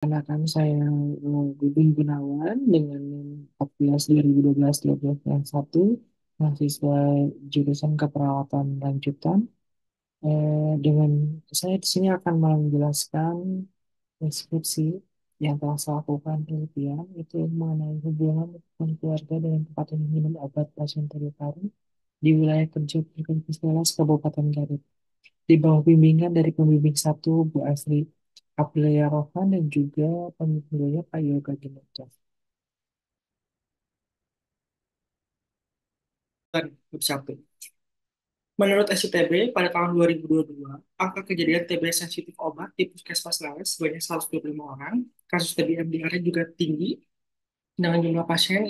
Kenakan saya Gugum Gunawan dengan NIM 14 2012 satu mahasiswa jurusan keperawatan lanjutan. Dengan saya di sini akan menjelaskan deskripsi yang telah saya lakukan penelitian itu mengenai hubungan keluarga dengan tempat minum obat pasien paru di wilayah kerja Puskesmas Kabupaten Garut di bawah bimbingan dari pembimbing satu Bu Asri Aprilia Rohan dan juga pembimbingnya Pak Yoga Ginanjar. Dan bab satu. Menurut SCTB, pada tahun 2022, angka kejadian TB sensitif obat di Puskesmas Lares sebanyak 125 orang, kasus TB MDR juga tinggi, dengan jumlah pasien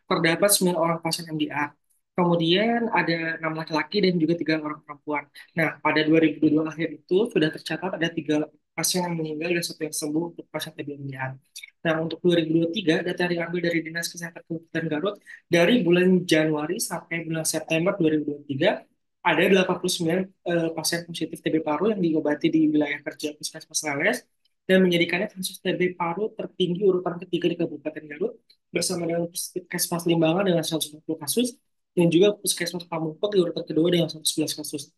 terdapat 9 orang pasien MDR. Kemudian ada 6 laki-laki dan juga 3 orang perempuan. Nah, pada 2022 akhir itu sudah tercatat ada 3 pasien yang meninggal dan 1 yang sembuh untuk pasien TB MDR. Nah, untuk 2023, data yang diambil dari Dinas Kesehatan Kabupaten Garut, dari bulan Januari sampai bulan September 2023, ada 89 pasien positif TB paru yang diobati di wilayah kerja Puskesmas Lares dan menjadikannya kasus TB paru tertinggi urutan ketiga di Kabupaten Garut bersama dengan Puskesmas Limbangan dengan 140 kasus dan juga Puskesmas Pamungpek di urutan kedua dengan 111 kasus.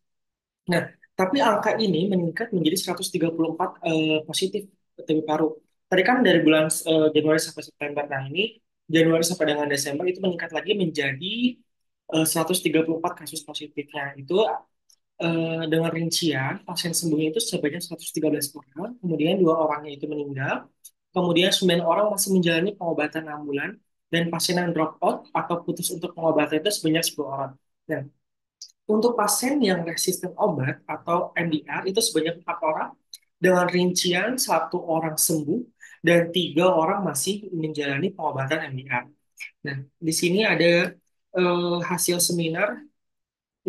Nah, tapi angka ini meningkat menjadi 134 positif TB paru. Tadi kan dari bulan Januari sampai September. Nah, ini Januari sampai dengan Desember itu meningkat lagi menjadi 134 kasus positifnya. Itu dengan rincian pasien sembuhnya itu sebanyak 113 orang, kemudian 2 orangnya itu meninggal, kemudian 9 orang masih menjalani pengobatan 6 bulan, dan pasien yang drop out atau putus untuk pengobatan itu sebanyak 10 orang. Dan untuk pasien yang resisten obat atau MDR itu sebanyak 4 orang, dengan rincian 1 orang sembuh dan 3 orang masih menjalani pengobatan MDR. Nah, di sini ada hasil seminar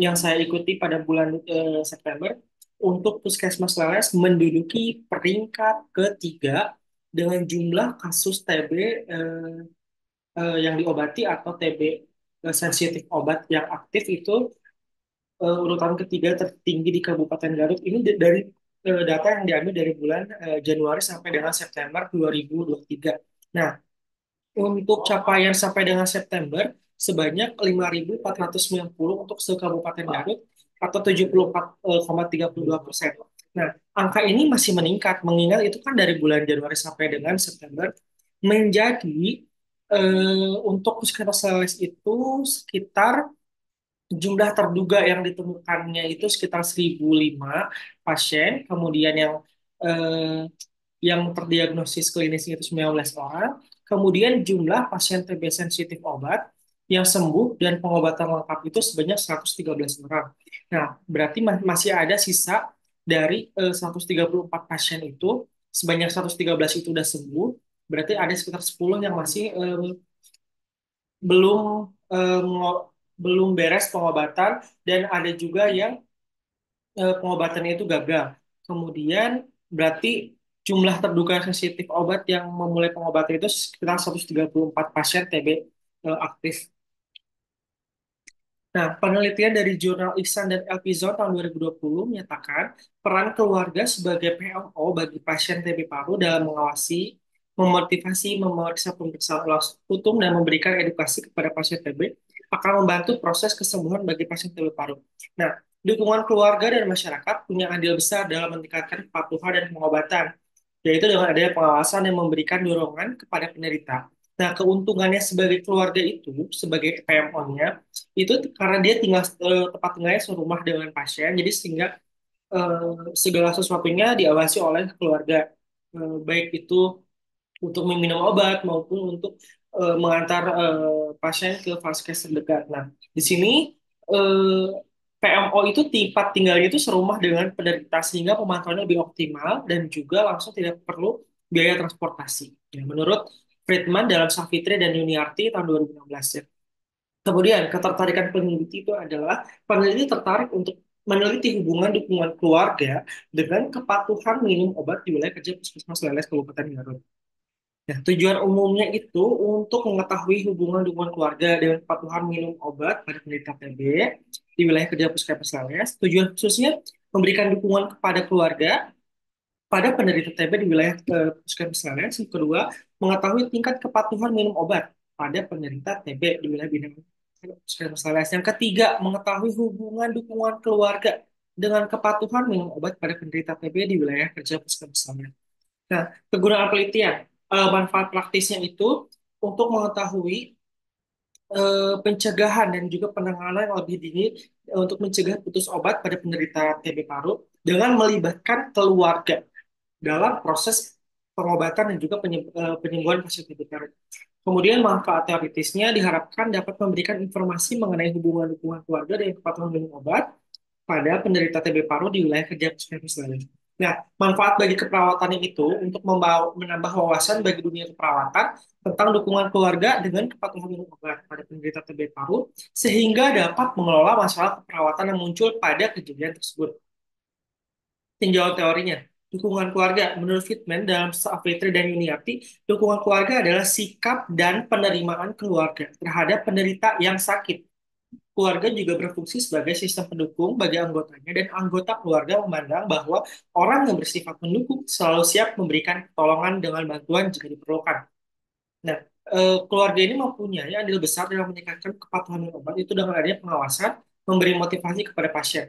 yang saya ikuti pada bulan September untuk Puskesmas Lares menduduki peringkat ketiga dengan jumlah kasus TB yang diobati atau TB sensitif obat yang aktif itu urutan ketiga tertinggi di Kabupaten Garut ini dari data yang diambil dari bulan Januari sampai dengan September 2023. Nah, untuk capaian sampai dengan September, sebanyak 5.490 untuk se-Kabupaten Garut atau 74,32%. Nah, angka ini masih meningkat, mengingat itu kan dari bulan Januari sampai dengan September, menjadi untuk puskesmas itu sekitar jumlah terduga yang ditemukannya itu sekitar 1.005 pasien, kemudian eh, yang terdiagnosis klinisnya itu 19 orang, kemudian jumlah pasien TB sensitif obat yang sembuh dan pengobatan lengkap itu sebanyak 113 orang. Nah, berarti masih ada sisa dari 134 pasien itu, sebanyak 113 itu sudah sembuh, berarti ada sekitar 10 yang masih belum eh, belum beres pengobatan dan ada juga yang pengobatannya itu gagal. Kemudian berarti jumlah terduga sensitif obat yang memulai pengobatan itu sekitar 134 pasien TB aktif. Nah, penelitian dari jurnal Ihsan dan Elpizon tahun 2020 menyatakan peran keluarga sebagai PLO bagi pasien TB paru dalam mengawasi, memotivasi, memeriksa pemeriksaan ulang utuh dan memberikan edukasi kepada pasien TB akan membantu proses kesembuhan bagi pasien TB paru. Nah, dukungan keluarga dan masyarakat punya andil besar dalam meningkatkan kepatuhan dan pengobatan, yaitu dengan adanya pengawasan yang memberikan dorongan kepada penderita. Nah, keuntungannya sebagai keluarga itu, sebagai PMO-nya, itu karena dia tinggal tempat tinggalnya serumah dengan pasien, jadi sehingga segala sesuatunya diawasi oleh keluarga, baik itu untuk meminum obat maupun untuk mengantar pasien ke vaskes terdekat. Nah, di sini eh, PMO itu tempat tinggalnya itu serumah dengan penderita sehingga pemantauannya lebih optimal dan juga langsung tidak perlu biaya transportasi. Ya, menurut Friedman dalam Savitri dan Yuniarti tahun 2016. Ya. Kemudian, ketertarikan peneliti itu adalah peneliti tertarik untuk meneliti hubungan dukungan keluarga dengan kepatuhan minum obat di wilayah kerja Puskesmas Leles Kabupaten Garut. Ya, tujuan umumnya itu untuk mengetahui hubungan dukungan keluarga dengan kepatuhan minum obat pada penderita TB di wilayah kerja Puskesmas Leles. Tujuan khususnya memberikan dukungan kepada keluarga pada penderita TB di wilayah puskesmas layanan. Yang kedua, mengetahui tingkat kepatuhan minum obat pada penderita TB di wilayah bidang puskesmas layanan. Yang ketiga, mengetahui hubungan dukungan keluarga dengan kepatuhan minum obat pada penderita TB di wilayah kerja puskesmas layanan. Nah, kegunaan penelitian, manfaat praktisnya itu untuk mengetahui pencegahan dan juga penanganan yang lebih dini untuk mencegah putus obat pada penderita TB paru dengan melibatkan keluarga dalam proses pengobatan dan juga penyembuhan pasien TB paru. Kemudian manfaat teoritisnya diharapkan dapat memberikan informasi mengenai hubungan dukungan keluarga dan kepatuhan minum obat pada penderita TB paru di wilayah kerja puskesmas lain. Nah, manfaat bagi keperawatannya itu untuk menambah wawasan bagi dunia keperawatan tentang dukungan keluarga dengan kepatuhan minum obat pada penderita TB paru, sehingga dapat mengelola masalah keperawatan yang muncul pada kejadian tersebut. Tinjauan teorinya, dukungan keluarga. Menurut Friedman, dalam Savitri dan Yuniarti, dukungan keluarga adalah sikap dan penerimaan keluarga terhadap penderita yang sakit. Keluarga juga berfungsi sebagai sistem pendukung bagi anggotanya, dan anggota keluarga memandang bahwa orang yang bersifat mendukung selalu siap memberikan pertolongan dengan bantuan jika diperlukan. Nah, keluarga ini mempunyai andil besar dalam meningkatkan kepatuhan minum obat itu dengan adanya pengawasan, memberi motivasi kepada pasien.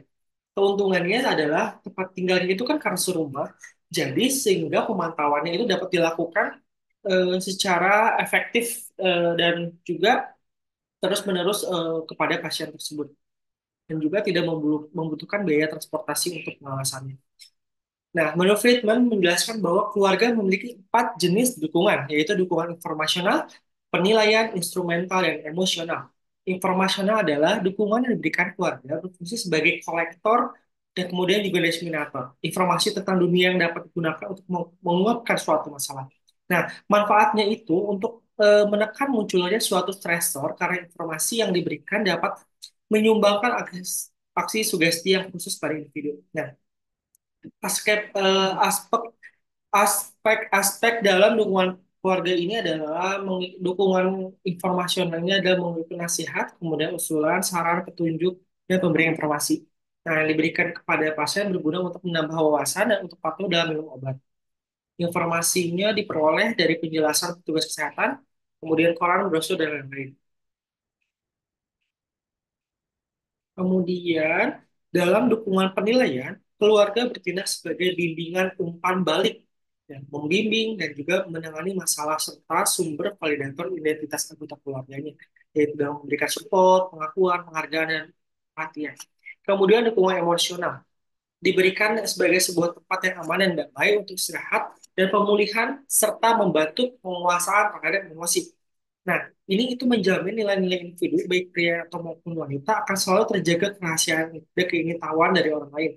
Keuntungannya adalah tempat tinggalnya itu kan karena serumah, jadi sehingga pemantauannya itu dapat dilakukan secara efektif dan juga terus-menerus kepada pasien tersebut, dan juga tidak membutuhkan biaya transportasi untuk pengawasannya. Nah, menurut Friedman menjelaskan bahwa keluarga memiliki 4 jenis dukungan, yaitu dukungan informasional, penilaian, instrumental, dan emosional. Informasional adalah dukungan yang diberikan keluarga berfungsi sebagai kolektor dan kemudian juga diseminator. Informasi tentang dunia yang dapat digunakan untuk menguapkan suatu masalah. Nah, manfaatnya itu untuk menekan munculnya suatu stresor karena informasi yang diberikan dapat menyumbangkan aksi sugesti yang khusus pada individu. Nah, aspek aspek dalam dukungan keluarga ini adalah dukungan informasionalnya adalah memberikan nasihat, kemudian usulan, saran, petunjuk, dan pemberian informasi. Nah, yang diberikan kepada pasien berguna untuk menambah wawasan dan untuk patuh dalam minum obat. Informasinya diperoleh dari penjelasan petugas kesehatan, kemudian koran, brosur, dan lain-lain. Kemudian, dalam dukungan penilaian, keluarga bertindak sebagai bimbingan umpan balik, ya, membimbing dan juga menangani masalah serta sumber validator identitas anggota keluarganya, yaitu dalam memberikan support, pengakuan, penghargaan, dan perhatian. Kemudian dukungan emosional diberikan sebagai sebuah tempat yang aman dan damai untuk istirahat dan pemulihan serta membantu penguasaan terhadap emosi. Nah, ini itu menjamin nilai-nilai individu, baik pria atau maupun wanita, akan selalu terjaga kerahasiaan dan keingintahuan dari orang lain.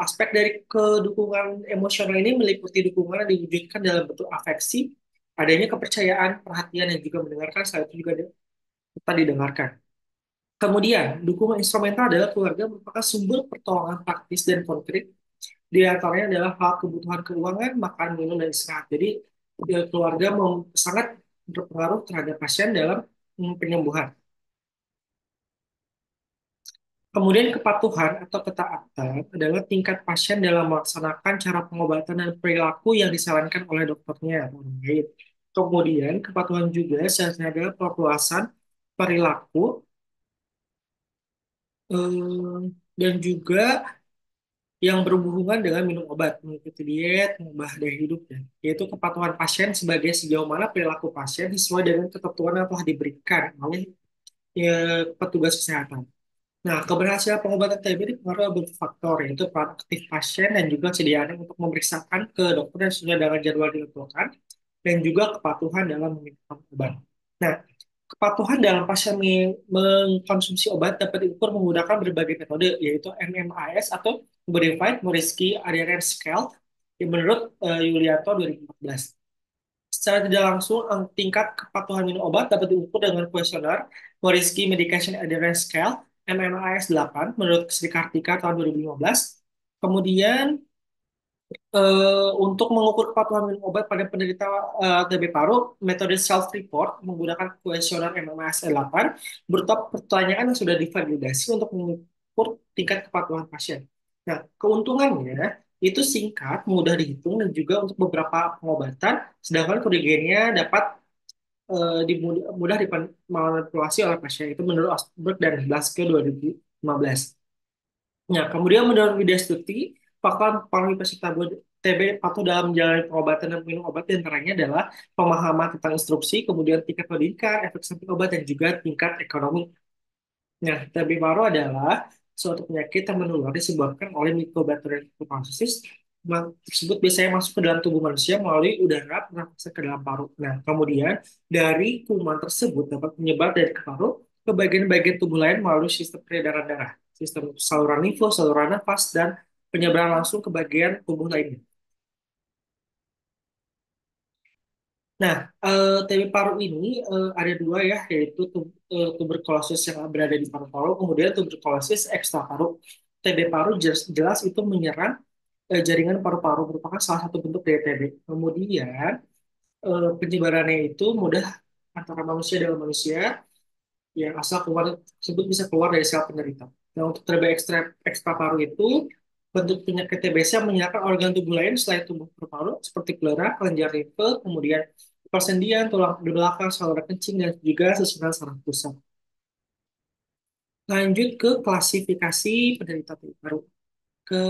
Aspek dari kedukungan emosional ini meliputi dukungan yang diwujudkan dalam bentuk afeksi, adanya kepercayaan, perhatian, dan juga mendengarkan, saat itu juga kita didengarkan. Kemudian, dukungan instrumental adalah keluarga merupakan sumber pertolongan praktis dan konkret. Di antaranya adalah hal kebutuhan keuangan, makan, minum, dan istirahat. Jadi, keluarga sangat berpengaruh terhadap pasien dalam penyembuhan. Kemudian kepatuhan atau ketaatan adalah tingkat pasien dalam melaksanakan cara pengobatan dan perilaku yang disarankan oleh dokternya atau orang lain. Kemudian kepatuhan juga seharusnya adalah perluasan perilaku dan juga yang berhubungan dengan minum obat, mengikuti diet, mengubah gaya hidup, yaitu kepatuhan pasien sebagai sejauh mana perilaku pasien sesuai dengan ketentuan yang telah diberikan oleh petugas kesehatan. Nah, keberhasilan pengobatan TB dipengaruhi oleh beberapa faktor, yaitu peran aktif pasien dan juga sediaannya untuk memeriksakan ke dokter yang sudah dengan jadwal ditentukan, dan juga kepatuhan dalam meminta obat. Nah, kepatuhan dalam pasien mengkonsumsi obat dapat diukur menggunakan berbagai metode, yaitu MMAS atau Modified Moresky Adherence Scale, yang menurut Yulianto 2014. Secara tidak langsung, tingkat kepatuhan minum obat dapat diukur dengan kuesioner Moresky Medication Adherence Scale MMAS 8 menurut Sri Kartika tahun 2015. Kemudian untuk mengukur kepatuhan minum obat pada penderita TB paru, metode self-report menggunakan kuesioner MMAS 8 berupa pertanyaan yang sudah divalidasi untuk mengukur tingkat kepatuhan pasien. Nah, keuntungannya itu singkat, mudah dihitung, dan juga untuk beberapa pengobatan, sedangkan kerugiannya dapat mudah dimanipulasi oleh pasien. Itu menurut Osberg dan Blaske 2015. Nah, kemudian menurut Widya Stuti, faktor mempengaruhi peserta TB patuh dalam menjalani pengobatan dan minum obat diantaranya adalah pemahaman tentang instruksi, kemudian tingkat pendidikan, efek samping obat, dan juga tingkat ekonomi. Nah, TB paru adalah suatu penyakit yang menular disebabkan oleh Mycobacterium tuberculosis. Tersebut biasanya masuk ke dalam tubuh manusia melalui udara pernafasan ke dalam paru. Nah, kemudian dari kuman tersebut dapat menyebar dari ke paru ke bagian-bagian tubuh lain melalui sistem peredaran darah, sistem saluran limfu, saluran nafas, dan penyebaran langsung ke bagian tubuh lainnya. Nah, TB paru ini ada dua ya, yaitu tuberkulosis yang berada di paru-paru, kemudian tuberkulosis ekstra paru. TB paru jelas itu menyerang jaringan paru-paru, merupakan salah satu bentuk dari TB. Kemudian penyebarannya itu mudah antara manusia dengan manusia, yang asal keluar tersebut bisa keluar dari sel penderita. Nah, untuk TB ekstra paru itu bentuk penyakit TBC yang menyerang organ tubuh lain selain tubuh paru-paru seperti pleura, kelenjar limfe, kemudian persendian, tulang di belakang, saluran kencing, dan juga susunan saraf pusat. Lanjut ke klasifikasi penderita TB paru. Ke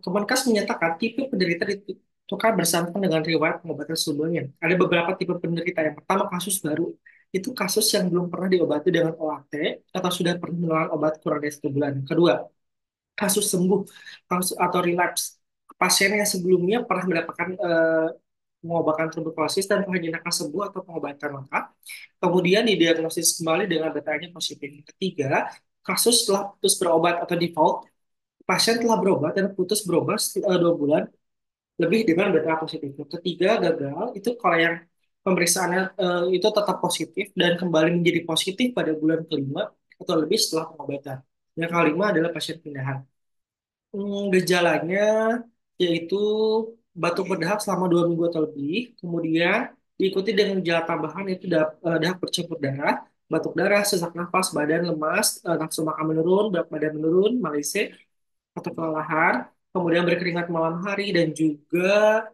Kemenkes menyatakan tipe penderita ditukar berdasarkan dengan riwayat pengobatan sebelumnya. Ada beberapa tipe penderita. Yang pertama, kasus baru. Itu kasus yang belum pernah diobati dengan OAT atau sudah pernah menelan obat kurang dari 1 bulan. Kedua, kasus sembuh kasus atau relapse. Pasien yang sebelumnya pernah mendapatkan pengobatan tuberkulosis dan hanya akan sembuh atau pengobatan lengkap. Kemudian didiagnosis kembali dengan datanya positif. Ketiga, kasus setelah putus berobat atau default. Pasien telah berobat dan putus berobat 2 bulan lebih dengan beta positif. Yang ketiga, gagal. Itu kalau yang pemeriksaannya itu tetap positif dan kembali menjadi positif pada bulan kelima atau lebih setelah pengobatan. Yang kelima adalah pasien pindahan. Gejalanya yaitu batuk berdahak selama 2 minggu atau lebih, kemudian diikuti dengan gejala tambahan yaitu dahak bercampur darah, batuk darah, sesak nafas, badan lemas, nafsu makan menurun, berat badan menurun, malaise, atau kelelahan, kemudian berkeringat malam hari, dan juga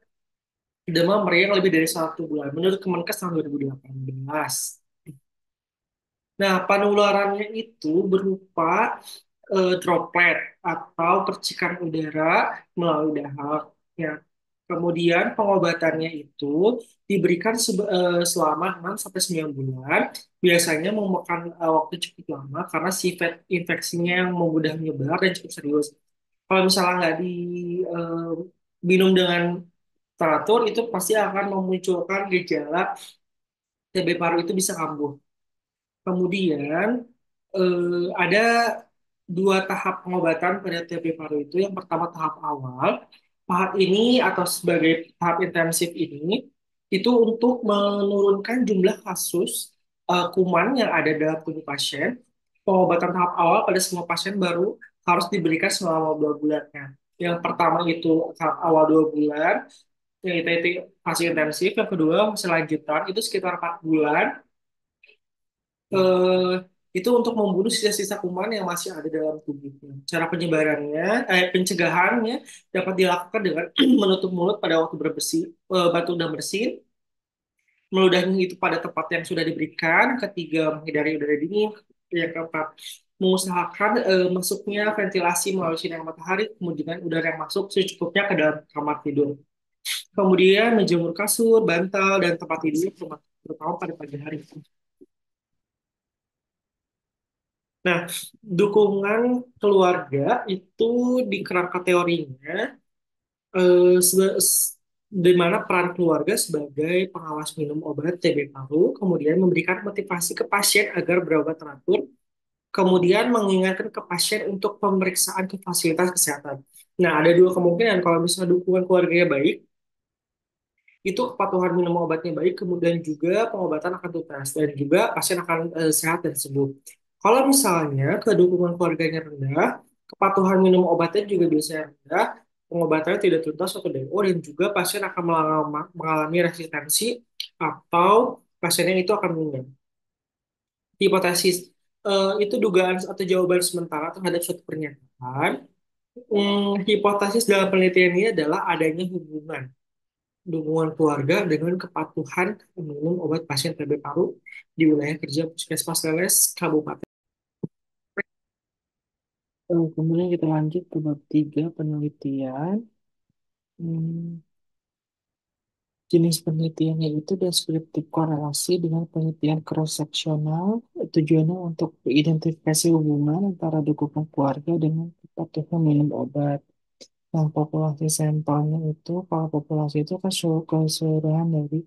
demam meriang lebih dari 1 bulan, menurut Kemenkes tahun 2018. Nah, penularannya itu berupa droplet atau percikan udara melalui dahak. Ya. Kemudian pengobatannya itu diberikan selama 6 sampai 9 bulan. Biasanya memakan waktu cukup lama karena sifat infeksinya yang mudah menyebar dan cukup serius. Kalau misalnya nggak diminum dengan teratur, itu pasti akan memunculkan gejala TB paru itu bisa kambuh. Kemudian ada 2 tahap pengobatan pada TB paru itu. Yang pertama tahap awal. Tahap ini atau sebagai tahap intensif ini itu untuk menurunkan jumlah kasus kuman yang ada dalam tubuh pasien. Pengobatan tahap awal pada semua pasien baru harus diberikan selama 2 bulannya. Yang pertama itu tahap awal 2 bulan, yang itu fase intensif. Yang kedua fase lanjutan itu sekitar 4 bulan, eh, itu untuk membunuh sisa-sisa kuman yang masih ada dalam tubuhnya. Cara pencegahannya dapat dilakukan dengan menutup mulut pada waktu batuk dan bersin, meludahnya itu pada tempat yang sudah diberikan. Ketiga, menghindari udara dingin. Yang keempat, mengusahakan masuknya ventilasi melalui sinar matahari, kemudian udara yang masuk secukupnya ke dalam kamar tidur. Kemudian menjemur kasur, bantal, dan tempat tidur, terutama pada pagi hari. Nah, dukungan keluarga itu di kerangka teorinya di mana peran keluarga sebagai pengawas minum obat TB paru, kemudian memberikan motivasi ke pasien agar berobat teratur, kemudian mengingatkan ke pasien untuk pemeriksaan ke fasilitas kesehatan. Nah, ada 2 kemungkinan kalau misalnya dukungan keluarganya baik, itu kepatuhan minum obatnya baik, kemudian juga pengobatan akan tuntas, dan juga pasien akan sehat dan sembuh. Kalau misalnya kedukungan keluarganya rendah, kepatuhan minum obatnya juga biasanya rendah, pengobatannya tidak tuntas atau DO, dan juga pasien akan mengalami resistensi atau pasiennya itu akan meninggal. Hipotesis itu dugaan atau jawaban sementara terhadap suatu pernyataan. Hipotesis dalam penelitian ini adalah adanya hubungan keluarga dengan kepatuhan minum obat pasien TB paru di wilayah kerja Puskesmas Leles, Kabupaten. Kemudian kita lanjut ke bab 3 penelitian. Hmm, Jenis penelitiannya itu deskriptif korelasi dengan penelitian cross-seksional. Tujuannya untuk identifikasi hubungan antara dukungan keluarga dengan kepatuhan minum obat. Yang populasi sampelnya itu, kalau populasi itu kan keseluruhan dari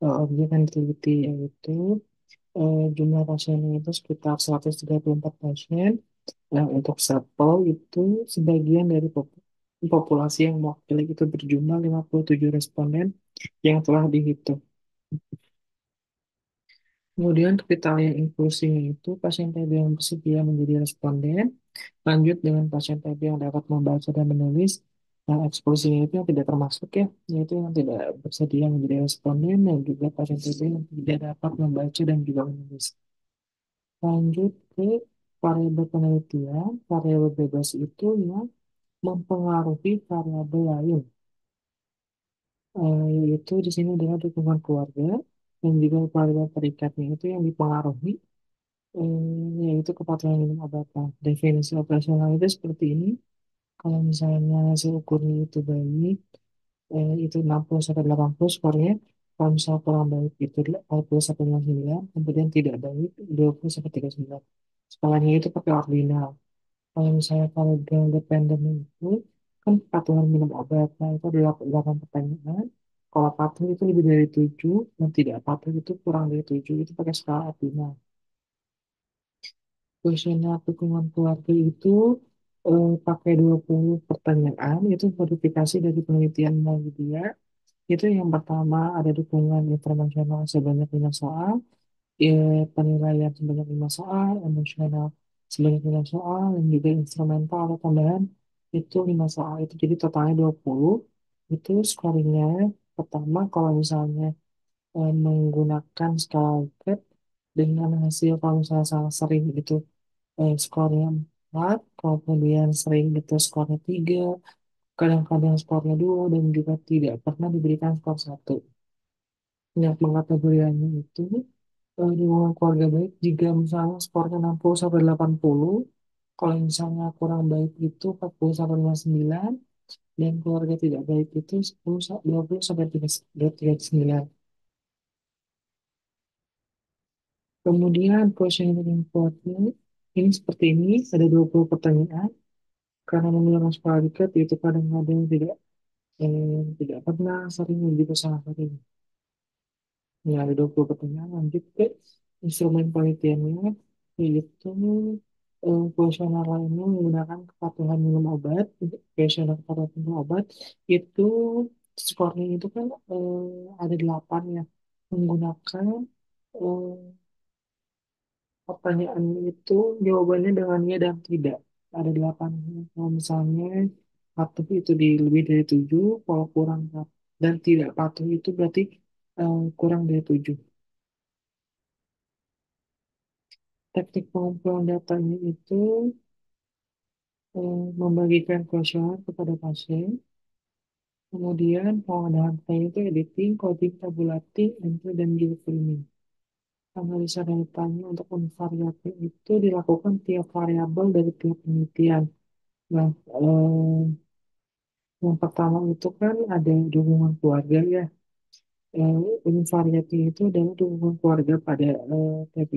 objek yang diteliti, yaitu jumlah pasiennya itu sekitar 134 pasien. Nah, untuk sampel itu sebagian dari populasi yang mewakili itu berjumlah 57 responden yang telah dihitung. Kemudian kriteria inklusinya itu pasien TB yang bersedia menjadi responden, lanjut dengan pasien TB yang dapat membaca dan menulis. Nah, eksklusinya itu yang tidak termasuk ya, yaitu yang tidak bersedia menjadi responden dan juga pasien TB yang tidak dapat membaca dan juga menulis. Lanjut ke variabel penelitian, variabel bebas itu yang mempengaruhi variabel lain. Yaitu di sini adalah dukungan keluarga dan juga variabel perikatnya itu yang dipengaruhi yaitu kepatuhan minum obat. Nah, definisi operasional itu seperti ini. Kalau misalnya hasil ukurnya itu baik, itu 60 sampai 80 skornya. Kalau misalnya kurang baik itu 40 sampai 59, kemudian tidak baik 20 sampai 39. Skalanya itu pakai ordinal. Kalau misalnya variabel dependen itu kan kepatuhan minum obat. Nah, itu ada 8 pertanyaan. Kalau patuh itu lebih dari 7 dan tidak patuh itu kurang dari 7 itu pakai skala ordinal. Kuesioner dukungan keluarga itu pakai 20 pertanyaan, itu modifikasi dari penelitian Muhammadiyah. Itu yang pertama ada dukungan informasional sebanyak 5 soal, penilaian sebanyak 5 soal, emosional sebanyak 5 soal, dan juga instrumental atau tambahan itu 5 soal. Itu jadi totalnya 20. Itu scoringnya pertama kalau misalnya menggunakan skala Likert dengan hasil kalau misalnya salah sering itu skornya 4, kemudian sering itu skornya 3, kadang-kadang skornya 2, dan juga tidak pernah diberikan skor 1. Nah, pengkategoriannya itu di lingkungan keluarga baik jika misalnya skornya 60 sampai 80, kalau misalnya kurang baik itu 40 sampai 59, dan keluarga tidak baik itu 20 sampai 39. Kemudian questionnaire inputnya ini seperti ini, ada 20 pertanyaan. Karena menggunakan skala Likert itu kadang-kadang tidak pernah sering juga sangat sering. Ya, ada 20 pertanyaan. Lanjut ke instrumen penelitiannya, yaitu kuesioner lainnya menggunakan kepatuhan minum obat. Kuesioner kepatuhan minum obat itu skornya itu kan ada 8 ya. Menggunakan eh, pertanyaan itu jawabannya dengan ya dan tidak. Ada 8. Kalau misalnya patuh itu di lebih dari 7, kalau kurang dan tidak patuh itu berarti kurang dari 7. Teknik pengumpulan datanya itu membagikan kuesioner kepada pasien, kemudian pengadaan datanya itu editing, coding, tabulating, entry, dan juga cleaning. Analisa datanya untuk unvariabel itu dilakukan tiap variabel dari tiap penelitian. Nah, yang pertama itu kan ada dukungan keluarga ya. Ini variabel itu adalah dukungan keluarga pada TB.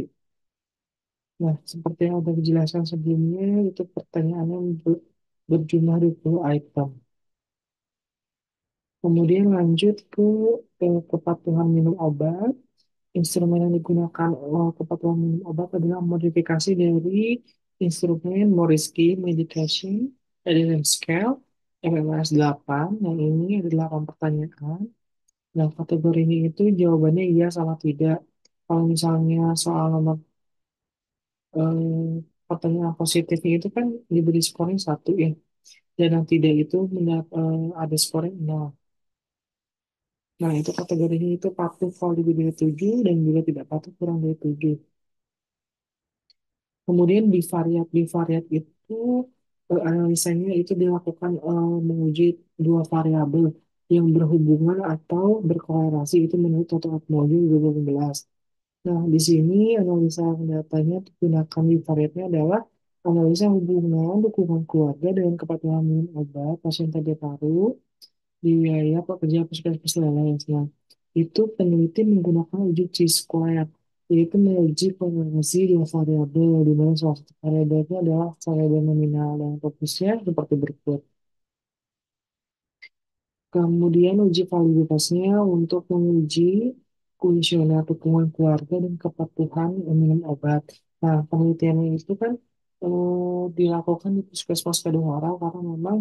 Nah, seperti yang sudah dijelaskan sebelumnya, itu pertanyaannya berjumlah 20 item. Kemudian lanjut ke kepatuhan minum obat. Instrumen yang digunakan kepatuhan minum obat adalah modifikasi dari instrumen Morisky Medication Adherence Scale MMS 8. Yang ini ada 8 pertanyaan. Nah, kategori ini itu jawabannya iya sama tidak. Kalau misalnya soal nomor pertanyaan positifnya itu kan diberi skornya 1 ya. Dan yang tidak itu ada skornya 0. Nah, itu kategorinya itu patuh kalau lebih dari 7 dan juga tidak patuh kurang dari 7. Kemudian bivariat itu analisanya itu dilakukan menguji dua variabel yang berhubungan atau berkorelasi itu menurut Toto Atmojo 2012. Nah, di sini analisa datanya digunakan di variabelnya adalah analisa hubungan dukungan keluarga dengan kepatuhan minum obat pasien TB paru di wilayah pekerja puskesmas Leles. Nah, itu peneliti menggunakan uji chi-square, yaitu menguji korelasi dua variabel, di mana salah satu variabelnya adalah variabel nominal dan fokusnya seperti berikut. Kemudian uji validitasnya untuk menguji kuesioner dukungan keluarga dan kepatuhan minum obat. Nah, penelitiannya itu kan dilakukan di Puskesmas Kadungora karena memang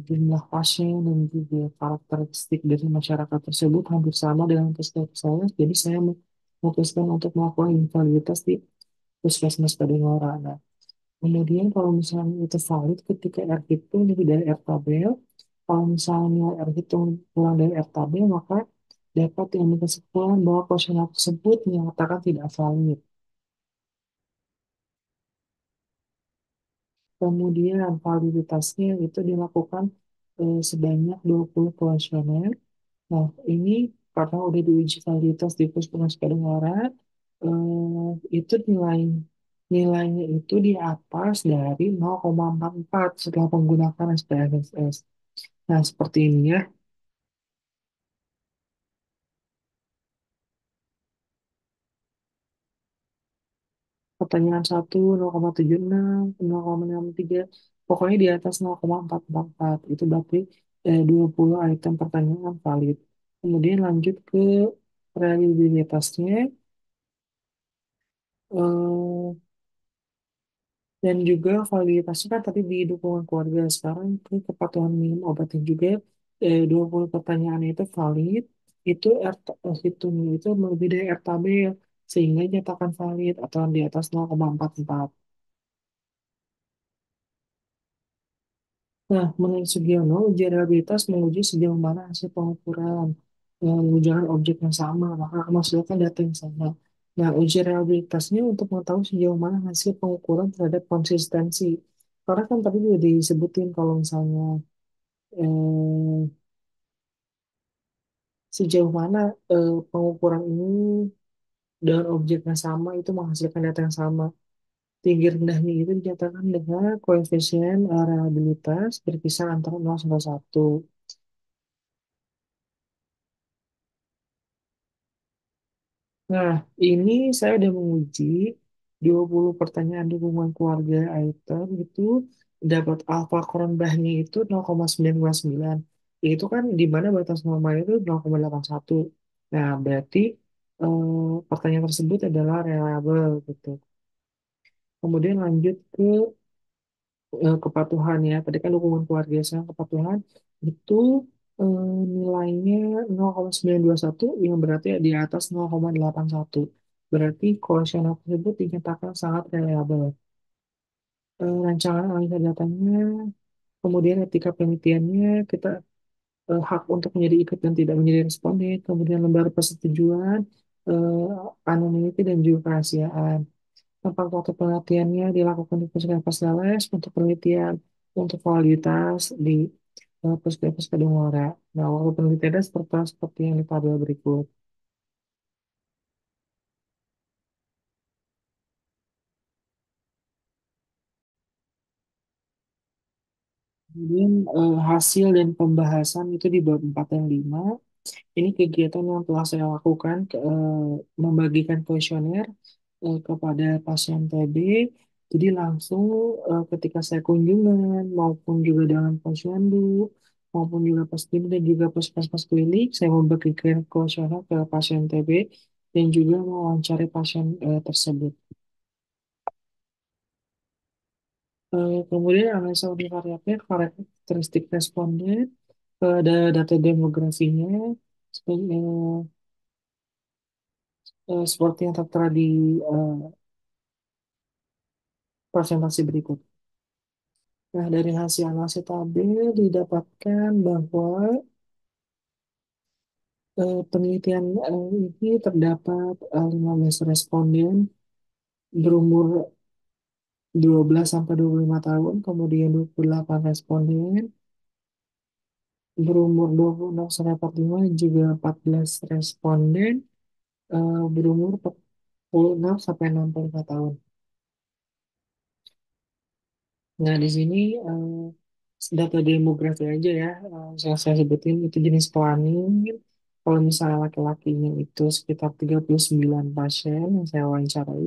jumlah pasien dan juga karakteristik dari masyarakat tersebut hampir sama dengan puskesmas saya. Jadi saya memutuskan untuk melakukan validitas di Puskesmas Kadungora. Nah, kemudian kalau misalnya itu valid ketika R hitung lebih dari R tabel, kalau misalnya R hitung kurang dari R tabel, maka dapat diambil kesimpulan bahwa kuesioner tersebut menyatakan tidak valid. Kemudian validitasnya itu dilakukan sebanyak 20 kuesioner. Nah, ini karena udah diuji validitas di Puskesmas Kadungora, itu nilainya itu di atas dari 0,44 setelah menggunakan SPSS. Nah, seperti ini ya. Pertanyaan 1, 0,76, 0,63. Pokoknya di atas 0,444. Itu berarti 20 item pertanyaan valid. Kemudian lanjut ke reliabilitasnya. eh, dan juga validitasnya kan tadi di dukungan keluarga. Sekarang ke kepatuhan minum obatnya juga 20 pertanyaan itu valid. Itu hitungnya itu lebih dari R tabel sehingga nyatakan valid atau di atas 0,44. Nah, menurut Sugiono, uji reliabilitas menguji sejauh mana hasil pengukuran menggunakan objek yang sama, maka menghasilkan data yang sama. Nah, uji reliabilitasnya untuk mengetahui sejauh mana hasil pengukuran terhadap konsistensi. Karena kan tadi juga disebutin kalau misalnya eh, sejauh mana pengukuran ini dengan objek yang sama itu menghasilkan data yang sama. Tinggi rendahnya itu dinyatakan dengan koefisien reliabilitas berkisar antara 0 sampai 1. Nah, ini saya udah menguji 20 pertanyaan dukungan keluarga item itu dapat alfa Cronbachnya itu 0,959. Itu kan di mana batas normalnya itu 0,81. Nah, berarti pertanyaan tersebut adalah reliable gitu. Kemudian lanjut ke kepatuhan ya. Tadi kan dukungan keluarga saya kepatuhan itu nilainya 0,921 yang berarti di atas 0,81. Berarti kuesioner tersebut dinyatakan sangat reliable. Rancangan analisa datanya, kemudian etika penelitiannya, kita hak untuk menjadi ikut dan tidak menjadi responden, kemudian lembar persetujuan, anonimity dan juga kerahasiaan. Tempat waktu pelatihannya dilakukan di Puskesmas Lales untuk penelitian untuk validitas di Puskesmas Kedungora. Nah, waktu penelitiannya seperti yang di tabel berikut. Kemudian hasil dan pembahasan itu di bab 4 dan 5. Ini kegiatan yang telah saya lakukan, membagikan kuesioner kepada pasien TB. Jadi langsung ketika saya kunjungan maupun juga dengan posyandu maupun juga posyandu dan juga puskesmas klinik, saya membagikan kuesioner ke pasien TB dan juga mewawancari pasien tersebut. Kemudian analisa multivariabel, karakteristik responden, ada data demografinya, seperti seperti yang tertera di eh, presentasi berikut. Nah, dari hasil analisis tabel didapatkan bahwa penelitian ini terdapat 15 responden berumur 12 sampai 25 tahun, kemudian 28 responden berumur 26 sampai 45, juga 14 responden berumur 46 sampai 65 tahun. Nah, di sini data demografi aja ya, yang saya sebutin itu jenis kelamin. Kalau misalnya laki-lakinya itu sekitar 39 pasien yang saya wawancarai.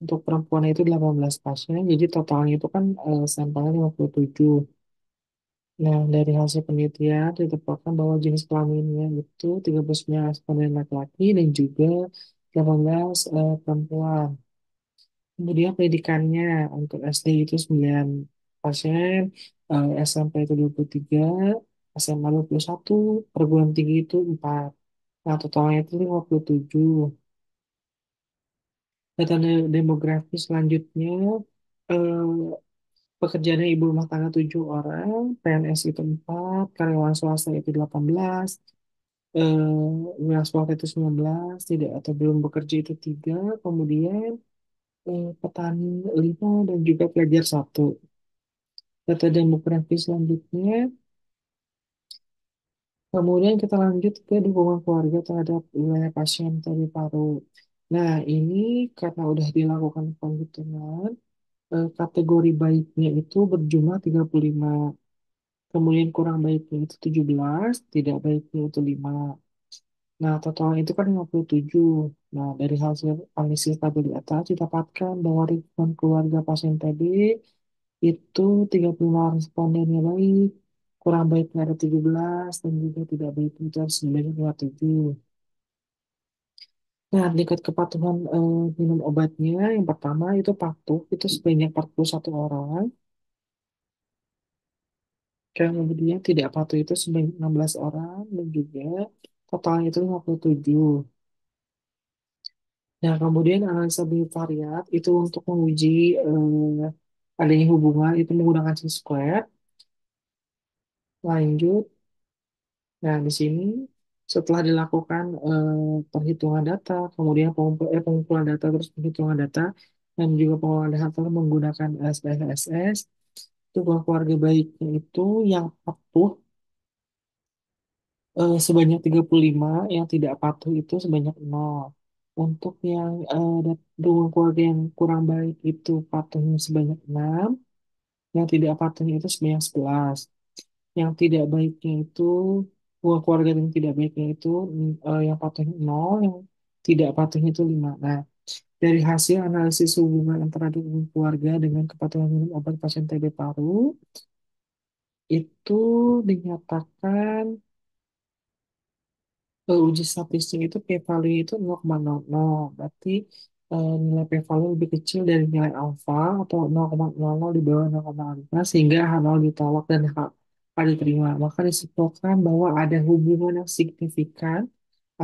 Untuk perempuan itu 18 pasien, jadi totalnya itu kan sampelnya 57. Nah, dari hasil penelitian ditetapkan bahwa jenis kelaminnya itu 39 responden laki-laki dan juga 18 perempuan. Kemudian pendidikannya untuk SD itu 9 pasien, SMP itu 23, SMA 21, perguruan tinggi itu 4. Nah, totalnya itu 57. Data demografi selanjutnya, eh, pekerjaannya ibu rumah tangga 7 orang, PNS itu 4, karyawan swasta itu 18, wira swasta itu 19, tidak atau belum bekerja itu 3, kemudian petani 5, dan juga pelajar 1. Data demografi selanjutnya, kemudian kita lanjut ke dukungan keluarga terhadap wilayah pasien TB paru. Nah, ini karena udah dilakukan penghitungan, kategori baiknya itu berjumlah 35, kemudian kurang baiknya itu 17, tidak baiknya itu 5. Nah, total itu kan 57. Nah, dari hasil analisis tabel di atas didapatkan bahwa dukungan keluarga pasien TB itu 35 respondennya baik, kurang baiknya ada 17, dan juga tidak baik itu ada 97. Nah, tingkat kepatuhan minum obatnya, yang pertama itu patuh, itu sebanyak 41 orang, kemudian tidak patuh itu sebanyak 16 orang, dan juga totalnya itu 57. Nah, kemudian analisa bivariat itu untuk menguji adanya hubungan itu menggunakan chi-square. Lanjut. Nah, di sini setelah dilakukan perhitungan data, kemudian pengumpulan data, terus penghitungan data, dan juga pengolahan data menggunakan SPSS, itu bahwa keluarga baiknya itu yang patuh sebanyak 35, yang tidak patuh itu sebanyak 0. Untuk yang dukungan keluarga yang kurang baik itu patuhnya sebanyak 6, yang tidak patuhnya itu sebanyak 11. Yang tidak baiknya itu, dua keluarga yang tidak baiknya itu yang patuhnya 0, yang tidak patuhnya itu 5. Nah, dari hasil analisis hubungan antara dukungan keluarga dengan kepatuhan minum obat pasien TB paru, itu dinyatakan uji statistik itu p-value itu 0,00. Berarti nilai p-value lebih kecil dari nilai alfa, atau 0,00 di bawah 0,5, sehingga H0 ditolak dan H diterima. Maka disimpulkan bahwa ada hubungan yang signifikan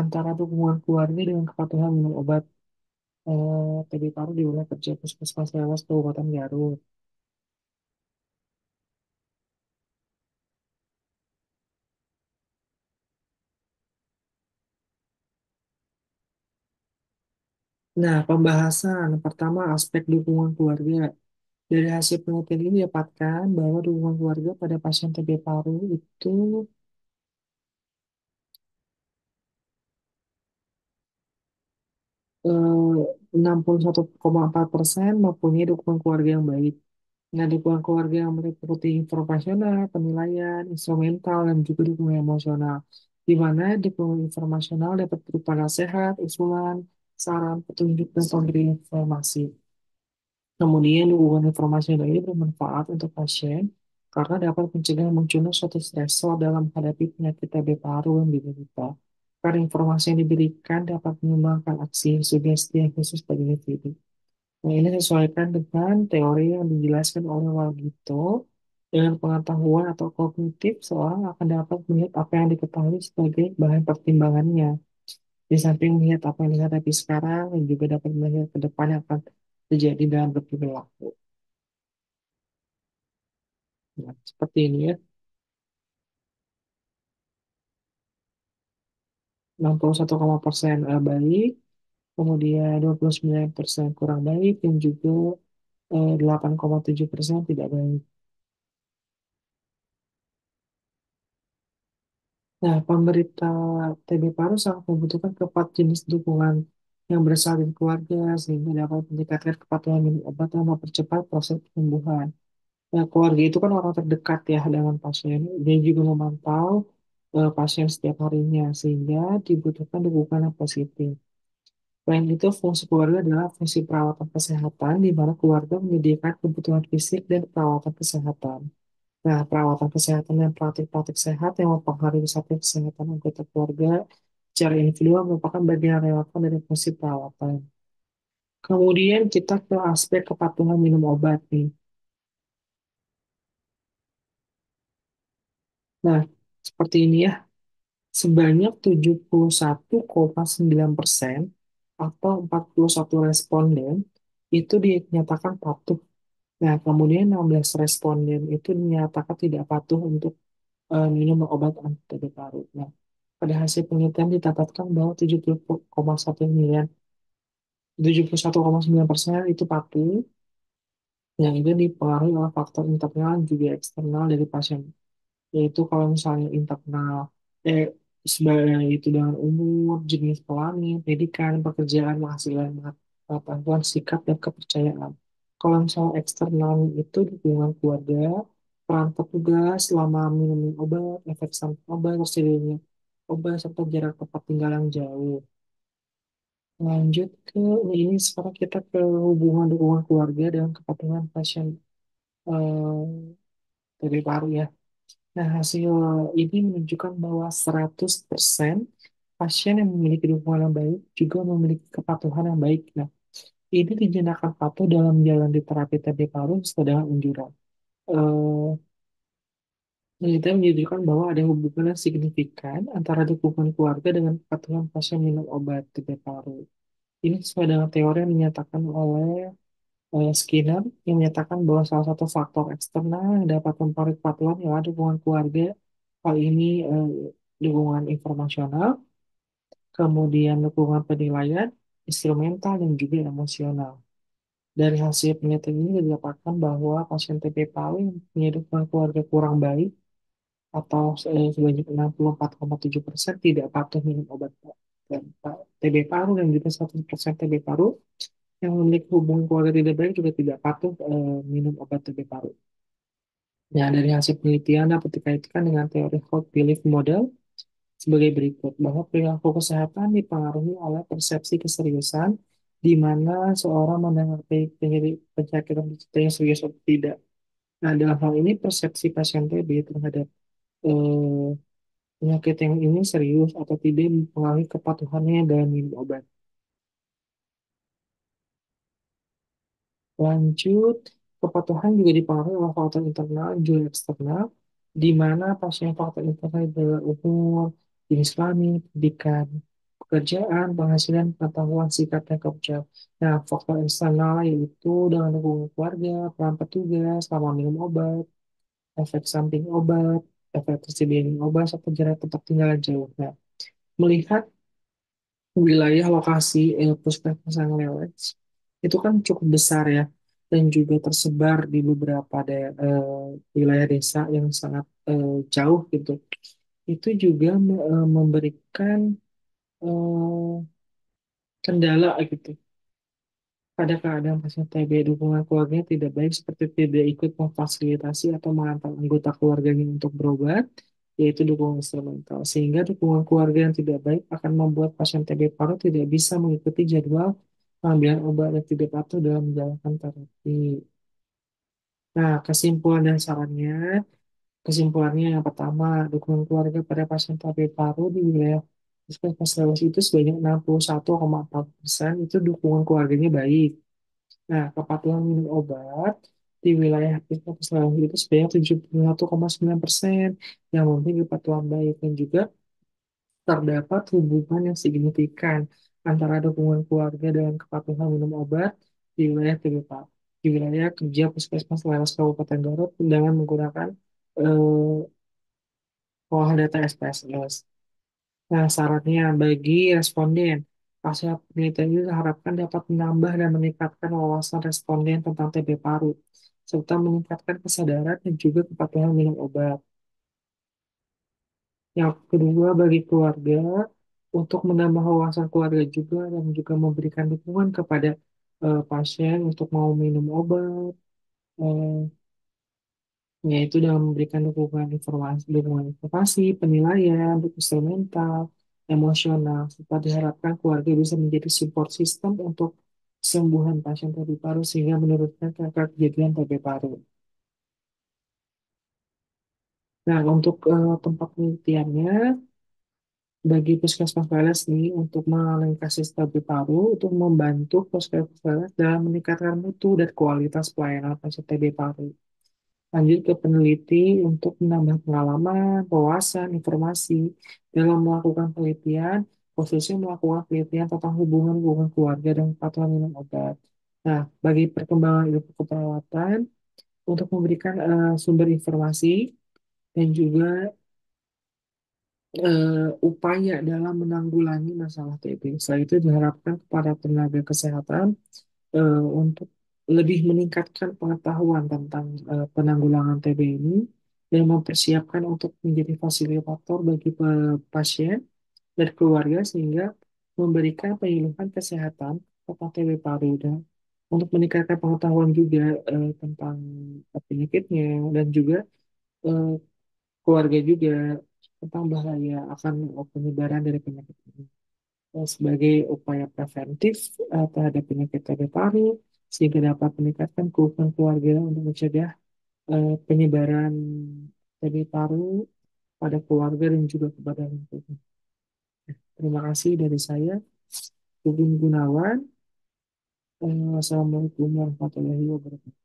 antara dukungan keluarga dengan kepatuhan minum obat TB paru di wilayah kerja Puskesmas Lewas Kabupaten Garut. Nah, pembahasan pertama aspek dukungan keluarga. Dari hasil penelitian ini didapatkan bahwa dukungan keluarga pada pasien TB paru itu 61,4% mempunyai dukungan keluarga yang baik. Nah, dukungan keluarga yang meliputi informasional, penilaian, instrumental, dan juga dukungan emosional. Di mana dukungan informasional dapat berupa nasihat, usulan, saran, petunjuk, dan pemberi informasi. Kemudian dukungan informasional ini bermanfaat untuk pasien karena dapat mencegah munculnya suatu stresor dalam menghadapi penyakit TB paru yang diderita. Karena informasi yang diberikan dapat mengembangkan aksi sugesti yang khusus bagi individu. Nah, ini sesuaikan dengan teori yang dijelaskan oleh Walgito. Dengan pengetahuan atau kognitif, seorang akan dapat melihat apa yang diketahui sebagai bahan pertimbangannya. Di samping melihat apa yang dihadapi sekarang, dan juga dapat melihat ke depan yang akan terjadi dalam berperilaku. Nah, seperti ini ya, 61,persen baik, kemudian 29% kurang baik, dan juga 8,7% tidak baik. Nah, penderita TB paru sangat membutuhkan keempat jenis dukungan yang berasal dari keluarga sehingga dapat meningkatkan kepatuhan minum obat dan mempercepat proses penyembuhan. Nah, keluarga itu kan orang terdekat ya dengan pasien. Dia juga memantau pasien setiap harinya sehingga dibutuhkan dukungan yang positif. Selain itu, fungsi keluarga adalah fungsi perawatan kesehatan di mana keluarga menyediakan kebutuhan fisik dan perawatan kesehatan. Nah, perawatan kesehatan dan praktik-praktik sehat yang mempengaruhi status kesehatan anggota keluarga secara individual merupakan bagian relevan dari fungsi perawatan. Kemudian kita ke aspek kepatuhan minum obat nih. Nah, seperti ini ya, sebanyak 71,9% atau 41 responden itu dinyatakan patuh. Nah, kemudian 16 responden itu dinyatakan tidak patuh untuk minum obat anti TB paru. Nah, pada hasil penelitian didapatkan bahwa 71,9% itu patuh, yang itu dipengaruhi oleh faktor internal dan juga eksternal dari pasien. Yaitu kalau misalnya internal, eh, sebagai itu dengan umur, jenis kelamin, pendidikan, pekerjaan, penghasilan, pengetahuan, sikap, dan kepercayaan. Kalau misalnya eksternal itu dukungan keluarga, peran petugas selama minum obat, efek samping obat, tersedianya obat, serta jarak tempat tinggal yang jauh. Lanjut ke ini sekarang kita ke hubungan dukungan keluarga dan kepatuhan pasien eh, TB paru ya. Nah, hasil ini menunjukkan bahwa 100% pasien yang memiliki dukungan yang baik juga memiliki kepatuhan yang baik. Nah, ini dinyatakan patuh dalam menjalani terapi TB paru sesuai dengan anjuran. Eh, Penelitian menunjukkan bahwa ada hubungan yang signifikan antara dukungan keluarga dengan kepatuhan pasien minum obat TB paru. Ini sesuai dengan teori yang dinyatakan oleh Skinner yang menyatakan bahwa salah satu faktor eksternal yang dapat mempengaruhi kepatuhan adalah dukungan keluarga. Hal ini dukungan informasional, kemudian dukungan penilaian, instrumental, dan juga emosional. Dari hasil penelitian ini didapatkan bahwa pasien TB paru yang punya dukungan keluarga kurang baik atau sebanyak 64,7% tidak patuh minum obat TB paru dan juga 100% TB paru yang memiliki hubungan keluarga tidak baik juga tidak patuh minum obat TB paru. Ya, dari hasil penelitian dapat dikaitkan dengan teori Holt Belief Model sebagai berikut, bahwa perilaku kesehatan dipengaruhi oleh persepsi keseriusan, di mana seorang menanggapi penyakit yang serius atau tidak. Nah, dalam hal ini persepsi pasien TB terhadap eh, penyakit yang ini serius atau tidak mempengaruhi kepatuhannya dalam minum obat. Lanjut, kepatuhan juga dipengaruhi oleh faktor internal dan juga eksternal, di mana pasien faktor internal adalah umur, jenis kelamin, pendidikan, pekerjaan, penghasilan, pengetahuan, sikap, dan kepercayaan. Nah, faktor eksternal yaitu dengan dukungan keluarga, peran petugas, selama minum obat, efek samping obat, efek tersedianya obat, serta jarak tempat tinggal yang jauh. Nah, melihat wilayah lokasi puskesmas yang lewat itu kan cukup besar ya dan juga tersebar di beberapa wilayah desa yang sangat jauh gitu. Itu juga memberikan eh, kendala gitu pada keadaan pasien TB. Dukungan keluarganya tidak baik seperti tidak ikut memfasilitasi atau mengantar anggota keluarganya untuk berobat, yaitu dukungan instrumental. Sehingga dukungan keluarga yang tidak baik akan membuat pasien TB paru tidak bisa mengikuti jadwal pengambilan obat dan tidak patuh dalam menjalankan terapi. Nah, kesimpulannya yang pertama, dukungan keluarga pada pasien TB paru di wilayah Puskesmas Sulawesi itu sebanyak 61,4% itu dukungan keluarganya baik. Nah, kepatuhan minum obat di wilayah Puskesmas Sulawesi itu sebanyak 71,9% yang memiliki kepatuhan baik dan juga terdapat hubungan yang signifikan antara dukungan keluarga dan kepatuhan minum obat di wilayah TBK, di wilayah kerja Puskesmas Laras Kabupaten Garut dengan menggunakan eh, olahan data SPSS. Nah, syaratnya bagi responden. Hasil penelitian ini diharapkan dapat menambah dan meningkatkan wawasan responden tentang TB paru, serta meningkatkan kesadaran dan juga kepatuhan minum obat. Yang kedua, bagi keluarga, untuk menambah wawasan keluarga juga dan juga memberikan dukungan kepada pasien untuk mau minum obat, eh, yaitu dengan memberikan dukungan informasi, penilaian, dukungan mental, emosional, serta diharapkan keluarga bisa menjadi support system untuk kesembuhan pasien TB paru sehingga menurunkan angka kejadian TB paru. Nah, untuk tempat penelitiannya, bagi puskesmas PLS nih untuk mengalami kasus TB paru untuk membantu puskesmas PLS dalam meningkatkan mutu dan kualitas pelayanan pasien TB paru. Lanjut ke peneliti untuk menambah pengalaman, wawasan, informasi dalam melakukan penelitian, khususnya melakukan penelitian tentang hubungan-hubungan keluarga dan kepatuhan minum obat. Nah, bagi perkembangan ilmu keperawatan, untuk memberikan sumber informasi dan juga upaya dalam menanggulangi masalah TB. Selain itu diharapkan kepada tenaga kesehatan untuk lebih meningkatkan pengetahuan tentang penanggulangan TB ini dan mempersiapkan untuk menjadi fasilitator bagi pasien dan keluarga sehingga memberikan penyuluhan kesehatan tentang TB paru dan untuk meningkatkan pengetahuan juga tentang penyakitnya dan juga eh, keluarga juga tentang bahaya akan penyebaran dari penyakit ini. Sebagai upaya preventif terhadap penyakit TB paru sehingga dapat meningkatkan kerukunan keluarga untuk mencegah penyebaran TB paru pada keluarga dan juga kepada lingkungan. Terima kasih dari saya, Bubun Gunawan. Wassalamualaikum warahmatullahi wabarakatuh.